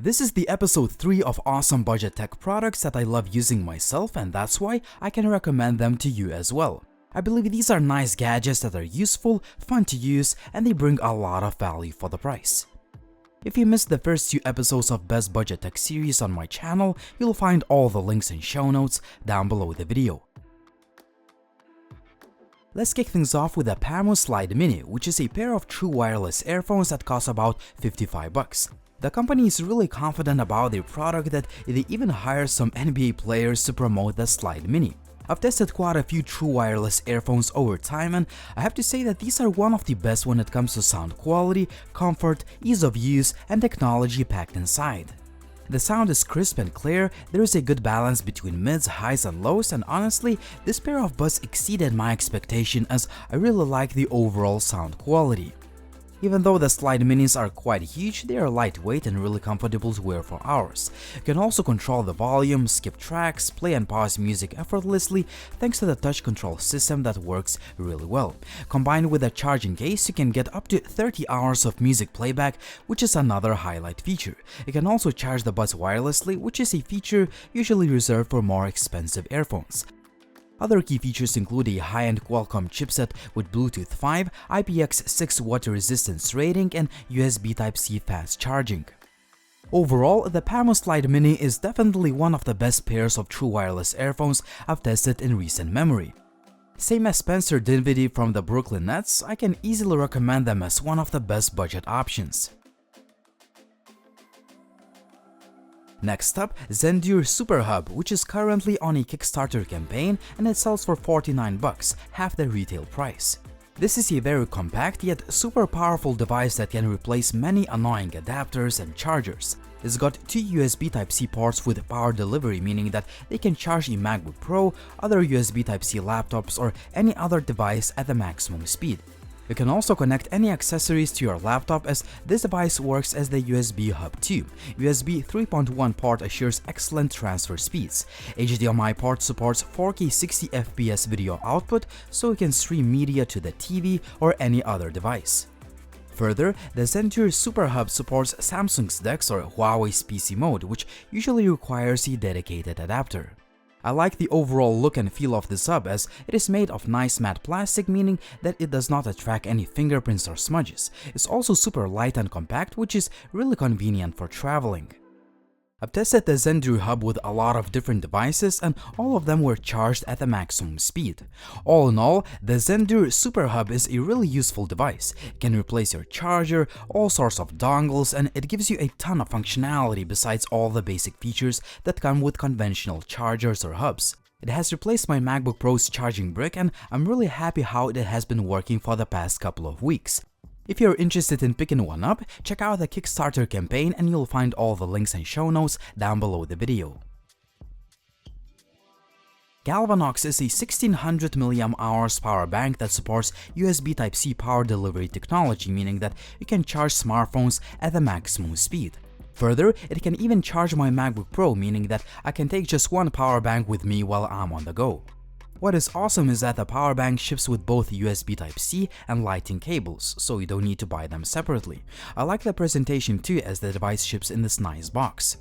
This is the episode 3 of awesome budget tech products that I love using myself, and that's why I can recommend them to you as well. I believe these are nice gadgets that are useful, fun to use, and they bring a lot of value for the price. If you missed the first 2 episodes of Best Budget Tech series on my channel, you'll find all the links and show notes down below the video. Let's kick things off with the Pamu Slide Mini, which is a pair of true wireless earphones that cost about 55 bucks. The company is really confident about their product that they even hire some NBA players to promote the Slide Mini. I've tested quite a few true wireless earphones over time, and I have to say that these are one of the best when it comes to sound quality, comfort, ease of use, and technology packed inside. The sound is crisp and clear, there is a good balance between mids, highs, and lows, and honestly, this pair of buds exceeded my expectation as I really like the overall sound quality. Even though the Slide Minis are quite huge, they are lightweight and really comfortable to wear for hours. You can also control the volume, skip tracks, play and pause music effortlessly thanks to the touch control system that works really well. Combined with a charging case, you can get up to 30 hours of music playback, which is another highlight feature. You can also charge the buds wirelessly, which is a feature usually reserved for more expensive earphones. Other key features include a high-end Qualcomm chipset with Bluetooth 5, IPX6 water resistance rating, and USB Type-C fast charging. Overall, the Pamu Slide Mini is definitely one of the best pairs of true wireless earphones I've tested in recent memory. Same as Spencer Dinwiddie from the Brooklyn Nets, I can easily recommend them as one of the best budget options. Next up, Zendure SuperHub, which is currently on a Kickstarter campaign and it sells for 49 bucks, half the retail price. This is a very compact yet super powerful device that can replace many annoying adapters and chargers. It's got 2 USB Type-C ports with power delivery, meaning that they can charge a MacBook Pro, other USB Type-C laptops, or any other device at the maximum speed. You can also connect any accessories to your laptop as this device works as the USB hub too. USB 3.1 port assures excellent transfer speeds. HDMI port supports 4K 60 FPS video output, so you can stream media to the TV or any other device. Further, the Zendure SuperHub supports Samsung's DeX or Huawei's PC mode, which usually requires a dedicated adapter. I like the overall look and feel of this hub as it is made of nice matte plastic, meaning that it does not attract any fingerprints or smudges. It's also super light and compact, which is really convenient for traveling. I've tested the Zendure hub with a lot of different devices and all of them were charged at the maximum speed. All in all, the Zendure SuperHub is a really useful device. It can replace your charger, all sorts of dongles, and it gives you a ton of functionality besides all the basic features that come with conventional chargers or hubs. It has replaced my MacBook Pro's charging brick and I'm really happy how it has been working for the past couple of weeks. If you're interested in picking one up, check out the Kickstarter campaign and you'll find all the links and show notes down below the video. Galvanox is a 1600 mAh power bank that supports USB Type-C power delivery technology, meaning that you can charge smartphones at the maximum speed. Further, it can even charge my MacBook Pro, meaning that I can take just one power bank with me while I'm on the go. What is awesome is that the power bank ships with both USB Type-C and Lightning cables, so you don't need to buy them separately. I like the presentation too as the device ships in this nice box.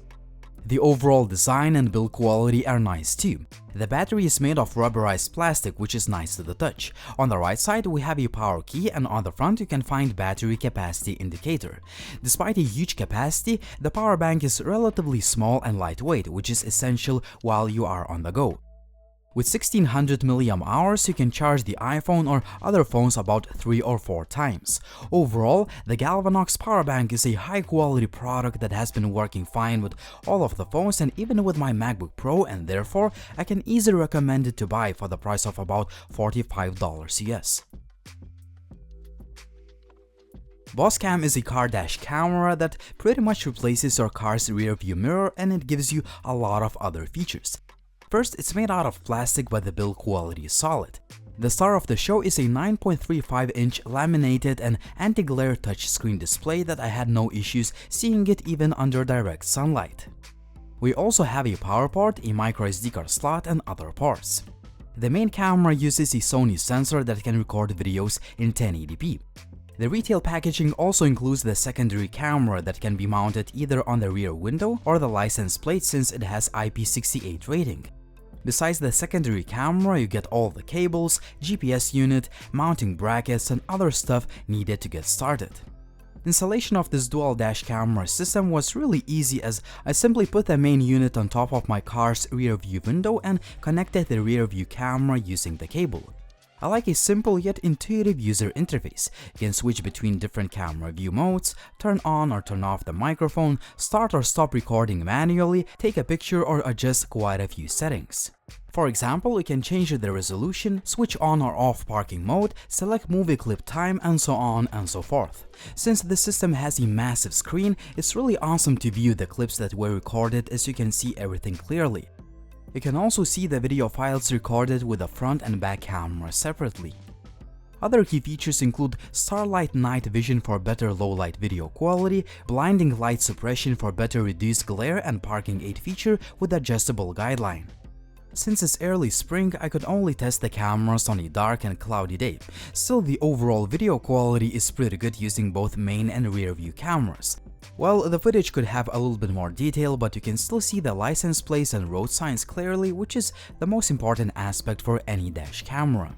The overall design and build quality are nice too. The battery is made of rubberized plastic, which is nice to the touch. On the right side we have a power key and on the front you can find battery capacity indicator. Despite a huge capacity, the power bank is relatively small and lightweight, which is essential while you are on the go. With 1600 mAh, you can charge the iPhone or other phones about 3 or 4 times. Overall, the Galvanox power bank is a high-quality product that has been working fine with all of the phones and even with my MacBook Pro, and therefore I can easily recommend it to buy for the price of about $45 US. Bosscam is a car dash camera that pretty much replaces your car's rear view mirror and it gives you a lot of other features. First, it's made out of plastic but the build quality is solid. The star of the show is a 9.35-inch laminated and anti-glare touchscreen display that I had no issues seeing it even under direct sunlight. We also have a power port, a microSD card slot, and other ports. The main camera uses a Sony sensor that can record videos in 1080p. The retail packaging also includes the secondary camera that can be mounted either on the rear window or the license plate since it has IP68 rating. Besides the secondary camera, you get all the cables, GPS unit, mounting brackets, and other stuff needed to get started. Installation of this dual dash camera system was really easy as I simply put the main unit on top of my car's rear view window and connected the rear view camera using the cable. I like a simple yet intuitive user interface. You can switch between different camera view modes, turn on or turn off the microphone, start or stop recording manually, take a picture or adjust quite a few settings. For example, you can change the resolution, switch on or off parking mode, select movie clip time, and so on and so forth. Since the system has a massive screen, it's really awesome to view the clips that were recorded as you can see everything clearly. You can also see the video files recorded with the front and back camera separately. Other key features include Starlight Night Vision for better low-light video quality, blinding light suppression for better reduced glare, and parking aid feature with adjustable guideline. Since it's early spring, I could only test the cameras on a dark and cloudy day. Still, the overall video quality is pretty good using both main and rear view cameras. Well, the footage could have a little bit more detail, but you can still see the license plates and road signs clearly, which is the most important aspect for any dash camera.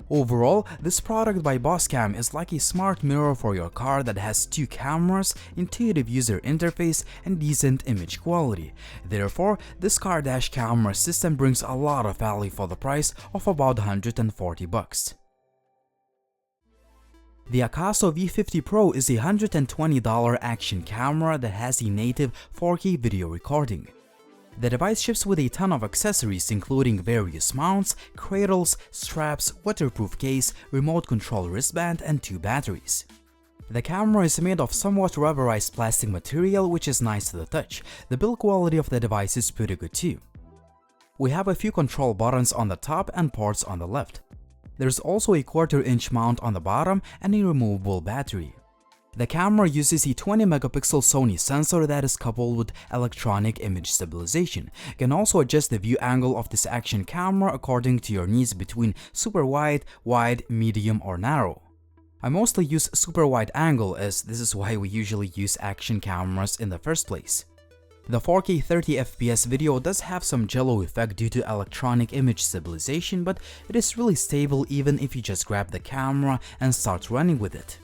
Overall, this product by Bosscam is like a smart mirror for your car that has two cameras, intuitive user interface, and decent image quality. Therefore, this car dash camera system brings a lot of value for the price of about $140. The Akaso V50 Pro is a $120 action camera that has a native 4K video recording. The device ships with a ton of accessories including various mounts, cradles, straps, waterproof case, remote control wristband, and 2 batteries. The camera is made of somewhat rubberized plastic material which is nice to the touch. The build quality of the device is pretty good too. We have a few control buttons on the top and ports on the left. There's also a 1/4-inch mount on the bottom and a removable battery. The camera uses a 20-megapixel Sony sensor that is coupled with electronic image stabilization. You can also adjust the view angle of this action camera according to your needs between super wide, wide, medium, or narrow. I mostly use super wide angle as this is why we usually use action cameras in the first place. The 4K 30fps video does have some jello effect due to electronic image stabilization, but it is really stable even if you just grab the camera and start running with it.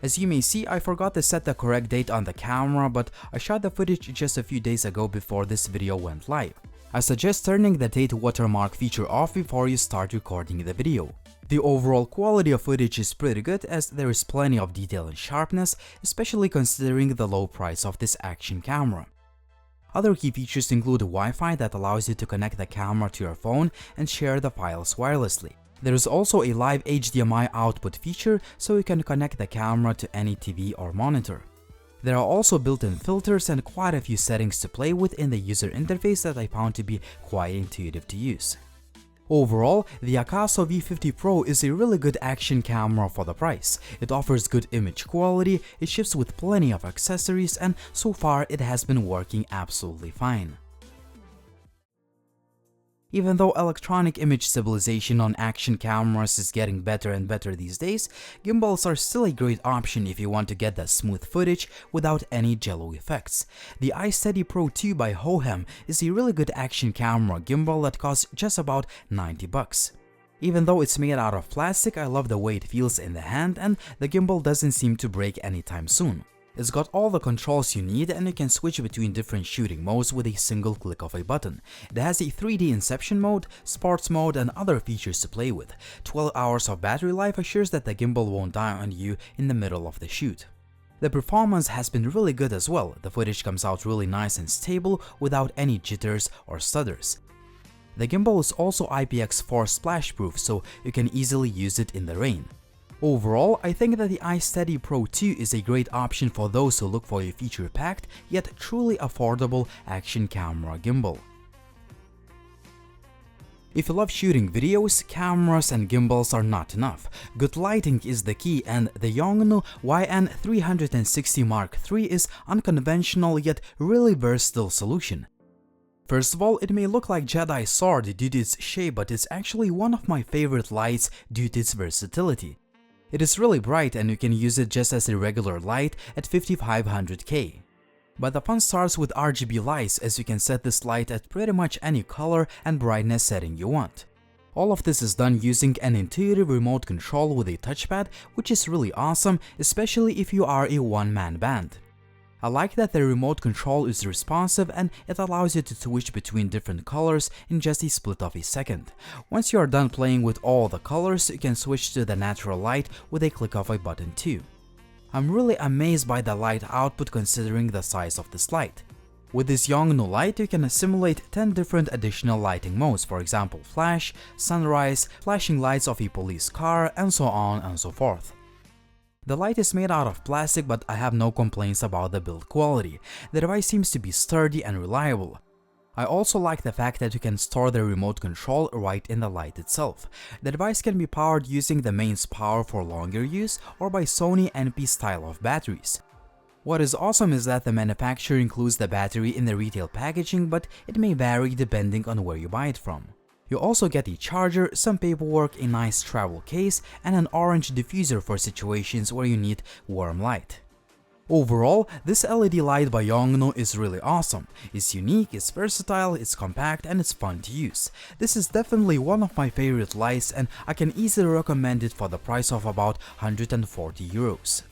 As you may see, I forgot to set the correct date on the camera, but I shot the footage just a few days ago before this video went live. I suggest turning the date watermark feature off before you start recording the video. The overall quality of footage is pretty good as there is plenty of detail and sharpness, especially considering the low price of this action camera. Other key features include Wi-Fi that allows you to connect the camera to your phone and share the files wirelessly. There is also a live HDMI output feature so you can connect the camera to any TV or monitor. There are also built-in filters and quite a few settings to play with in the user interface that I found to be quite intuitive to use. Overall, the Akaso V50 Pro is a really good action camera for the price. It offers good image quality, it ships with plenty of accessories, and so far it has been working absolutely fine. Even though electronic image stabilization on action cameras is getting better and better these days, gimbals are still a great option if you want to get that smooth footage without any jello effects. The iSteady Pro 2 by Hohem is a really good action camera gimbal that costs just about $90. Even though it's made out of plastic, I love the way it feels in the hand and the gimbal doesn't seem to break anytime soon. It's got all the controls you need and you can switch between different shooting modes with a single click of a button. It has a 3D inception mode, sports mode, and other features to play with. 12 hours of battery life assures that the gimbal won't die on you in the middle of the shoot. The performance has been really good as well. The footage comes out really nice and stable without any jitters or stutters. The gimbal is also IPX4 splash proof, so you can easily use it in the rain. Overall, I think that the iSteady Pro 2 is a great option for those who look for a feature-packed yet truly affordable action camera gimbal. If you love shooting videos, cameras and gimbals are not enough. Good lighting is the key, and the Yongnuo YN360 Mark III is unconventional yet really versatile solution. First of all, it may look like Jedi sword due to its shape, but it's actually one of my favorite lights due to its versatility. It is really bright and you can use it just as a regular light at 5500K. But the fun starts with RGB lights, as you can set this light at pretty much any color and brightness setting you want. All of this is done using an intuitive remote control with a touchpad, which is really awesome, especially if you are a one-man band. I like that the remote control is responsive and it allows you to switch between different colors in just a split of a second. Once you are done playing with all the colors, you can switch to the natural light with a click of a button too. I'm really amazed by the light output considering the size of this light. With this Yongnuo light, you can simulate 10 different additional lighting modes, for example flash, sunrise, flashing lights of a police car, and so on and so forth. The light is made out of plastic, but I have no complaints about the build quality. The device seems to be sturdy and reliable. I also like the fact that you can store the remote control right in the light itself. The device can be powered using the mains power for longer use or by Sony NP style of batteries. What is awesome is that the manufacturer includes the battery in the retail packaging, but it may vary depending on where you buy it from. You also get a charger, some paperwork, a nice travel case, and an orange diffuser for situations where you need warm light. Overall, this LED light by Yongnuo is really awesome. It's unique, it's versatile, it's compact, and it's fun to use. This is definitely one of my favorite lights, and I can easily recommend it for the price of about 140 euros.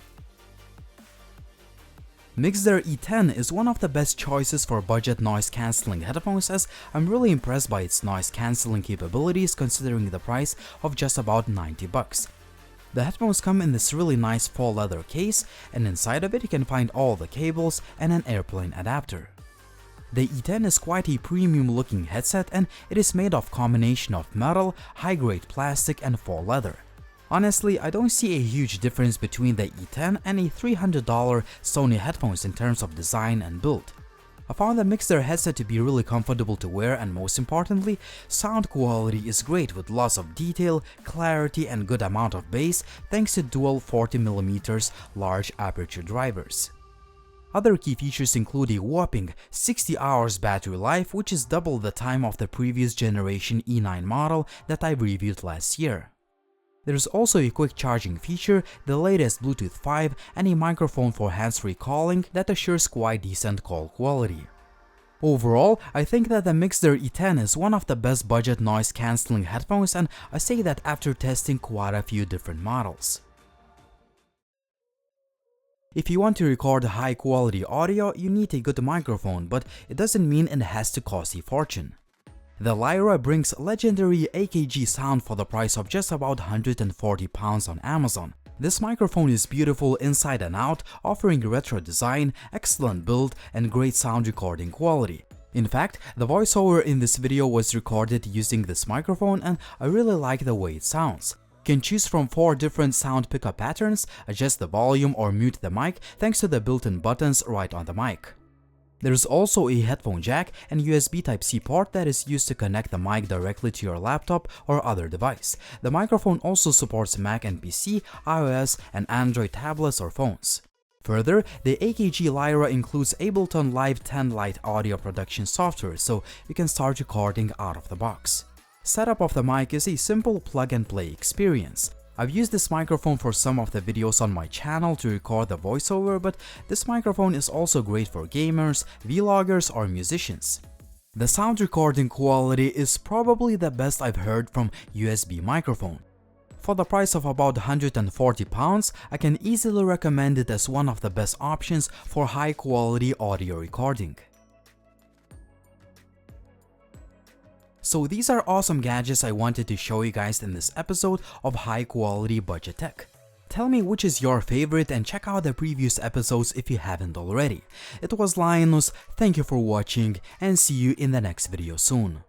Mixcder E10 is one of the best choices for budget noise cancelling headphones, as I'm really impressed by its noise cancelling capabilities considering the price of just about 90 bucks. The headphones come in this really nice faux leather case, and inside of it you can find all the cables and an airplane adapter. The E10 is quite a premium looking headset, and it is made of combination of metal, high-grade plastic, and faux leather. Honestly, I don't see a huge difference between the E10 and a $300 Sony headphones in terms of design and build. I found the Mixcder headset to be really comfortable to wear, and most importantly, sound quality is great with lots of detail, clarity, and good amount of bass thanks to dual 40mm large aperture drivers. Other key features include a whopping 60 hours battery life, which is double the time of the previous generation E9 model that I reviewed last year. There's also a quick charging feature, the latest Bluetooth 5, and a microphone for hands-free calling that assures quite decent call quality. Overall, I think that the Mixcder E10 is one of the best budget noise cancelling headphones, and I say that after testing quite a few different models. If you want to record high quality audio, you need a good microphone, but it doesn't mean it has to cost a fortune. The Lyra brings legendary AKG sound for the price of just about £140 on Amazon. This microphone is beautiful inside and out, offering retro design, excellent build, and great sound recording quality. In fact, the voiceover in this video was recorded using this microphone, and I really like the way it sounds. You can choose from 4 different sound pickup patterns, adjust the volume or mute the mic thanks to the built-in buttons right on the mic. There's also a headphone jack and USB Type-C port that is used to connect the mic directly to your laptop or other device. The microphone also supports Mac and PC, iOS, and Android tablets or phones. Further, the AKG Lyra includes Ableton Live 10 Lite audio production software, so you can start recording out of the box. Setup of the mic is a simple plug-and-play experience. I've used this microphone for some of the videos on my channel to record the voiceover, but this microphone is also great for gamers, vloggers, or musicians. The sound recording quality is probably the best I've heard from USB microphone. For the price of about £140, I can easily recommend it as one of the best options for high quality audio recording. So these are awesome gadgets I wanted to show you guys in this episode of high quality budget tech. Tell me which is your favorite and check out the previous episodes if you haven't already. It was Linus, thank you for watching and see you in the next video soon.